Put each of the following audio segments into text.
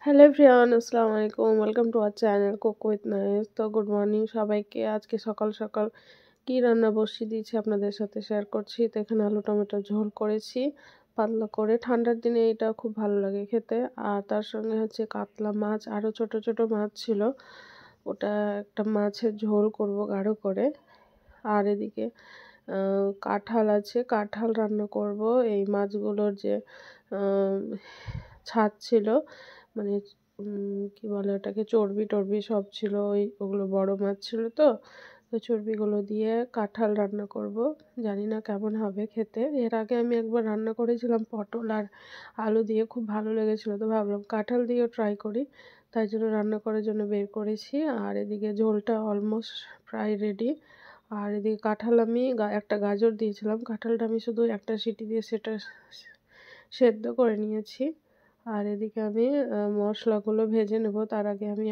Hello everyone, আসসালামু আলাইকুম। Welcome to our channel cook with nice. তো গুড মর্নিং সবাইকে। আজকে সকাল সকাল কি রান্না বসিয়ে দিয়েছি আপনাদের সাথে শেয়ার করছি। তো এখানে আলু টমেটোর ঝোল করেছি পাতলা করে। ঠান্ডার দিনে এটা খুব ভালো লাগে খেতে। আর তার সঙ্গে হচ্ছে কাতলা মাছ, আরও ছোট ছোট মাছ ছিল, ওটা একটা মাছের ঝোল করব গাঢ় করে। আর এদিকে কাঁঠাল আছে, কাঁঠাল রান্না করব। এই মাছগুলোর যে ছাদ ছিল, মানে কি বলে ওটাকে, চর্বি টর্বি সব ছিল, ওগুলো বড় মাছ ছিল, তো চর্বিগুলো দিয়ে কাঁঠাল রান্না করব। জানি না কেমন হবে খেতে। এর আগে আমি একবার রান্না করেছিলাম পটল আর আলু দিয়ে, খুব ভালো লেগেছিলো। তো ভাবলাম কাঁঠাল দিয়েও ট্রাই করি, তাই জন্য রান্না করার জন্য বের করেছি। আর এদিকে ঝোলটা অলমোস্ট প্রায় রেডি। আর এদিকে কাঁঠাল আমি একটা গাজর দিয়েছিলাম, কাঁঠালটা আমি শুধু একটা সিটি দিয়ে সেটা সেদ্ধ করে নিয়েছি। আর এদিকে আমি মশলাগুলো ভেজে নেব। তার আগে আমি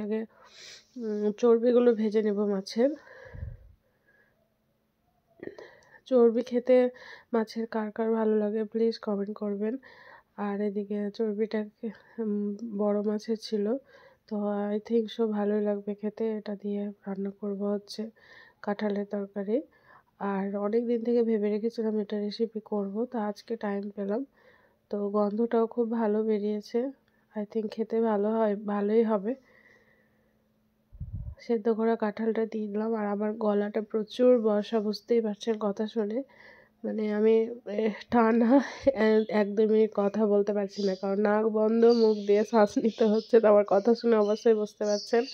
চর্বিগুলো ভেজে নেব মাছের। চর্বি খেতে মাছের কার কার ভালো লাগে প্লিজ কমেন্ট করবেন। আর এদিকে চর্বিটাকে বড় মাছের ছিল, তো আই থিঙ্ক সো ভালোই লাগবে খেতে। এটা দিয়ে রান্না করব হচ্ছে কাঁঠালের তরকারি। আর অনেক দিন থেকে ভেবে রেখেছিলাম এটা রেসিপি করব, তো আজকে টাইম পেলাম। তো গন্ধটাও খুব ভালো বেরিয়েছে, আই থিঙ্ক খেতে ভালোই হবে। সেদ্ধ করা কাঁঠালটা দিয়ে দিলাম। আর আমার গলাটা প্রচুর বর্ষা, বুঝতেই পারছেন কথা শুনে। মানে আমি টানা 1-2 মিনিট কথা বলতে পারছি না, কারণ নাক বন্ধ, মুখ দিয়ে শ্বাস নিতে হচ্ছে। তো আমার কথা শুনে অবশ্যই বুঝতে পারছেন।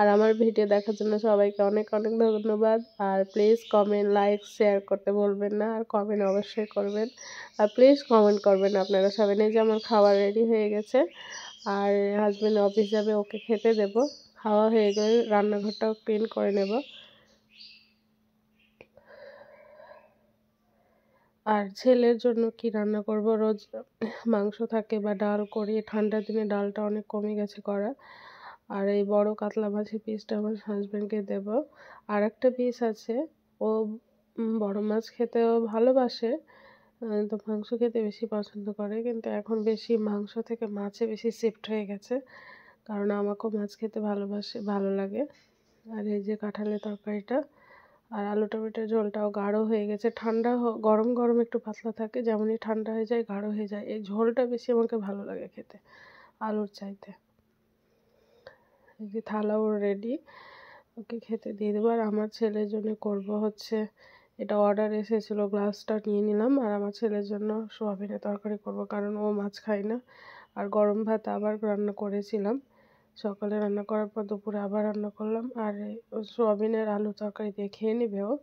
আর আমার ভিডিও দেখার জন্য সবাইকে অনেক অনেক ধন্যবাদ। আর প্লিজ কমেন্ট, লাইক, শেয়ার করতে বলবেন না। আর কমেন্ট অবশ্যই করবেন। আর প্লিজ কমেন্ট করবেন আপনারা সবাই। এই যে আমার খাবার রেডি হয়ে গেছে, আর হাজব্যান্ড অফিস যাবে, ওকে খেতে দেব। খাওয়া হয়ে গেলে রান্নাঘরটাও ক্লিন করে নেব। আর ছেলের জন্য কি রান্না করব, রোজ মাংস থাকে বা ডাল করি। ঠান্ডার দিনে ডালটা অনেক কমে গেছে করা। আর এই বড় কাতলা মাছের পিসটা আমার হাজব্যান্ডকে দেব। আর একটা পিস আছে, ও বড় মাছ খেতেও ভালোবাসে, তো মাংস খেতে বেশি পছন্দ করে, কিন্তু এখন বেশি মাংস থেকে মাছে বেশি শিফট হয়ে গেছে, কারণ আমাকেও মাছ খেতে ভালো লাগে। আর এই যে কাঁঠালের তরকারিটা, আর আলু টমেটোর ঝোলটাও গাঢ় হয়ে গেছে। গরম গরম একটু পাতলা থাকে, যেমনই ঠান্ডা হয়ে যায় গাঢ় হয়ে যায়। এই ঝোলটা বেশি আমাকে ভালো লাগে খেতে আলুর চাইতে। এই যে থালাও রেডি, ওকে খেতে দিয়ে দেবো। আর আমার ছেলের জন্য করব হচ্ছে, এটা অর্ডার এসেছিলো, গ্লাসটা নিয়ে নিলাম। আর আমার ছেলের জন্য সোয়াবিনের তরকারি করব, কারণ ও মাছ খায় না। আর গরম ভাত আবার রান্না করেছিলাম, সকালে রান্না করার পর দুপুরে আবার রান্না করলাম। আর সোয়াবিনের আলু তরকারি দিয়ে খেয়ে নেবে ও।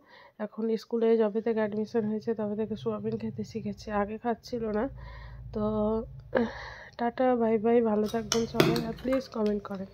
এখন স্কুলে যবে থেকে অ্যাডমিশন হয়েছে তবে থেকে সোয়াবিন খেতে শিখেছে, আগে খাচ্ছিল না। তো টাটা, বাই বাই, ভালো থাকবেন সবাই। আর প্লিজ কমেন্ট করেন।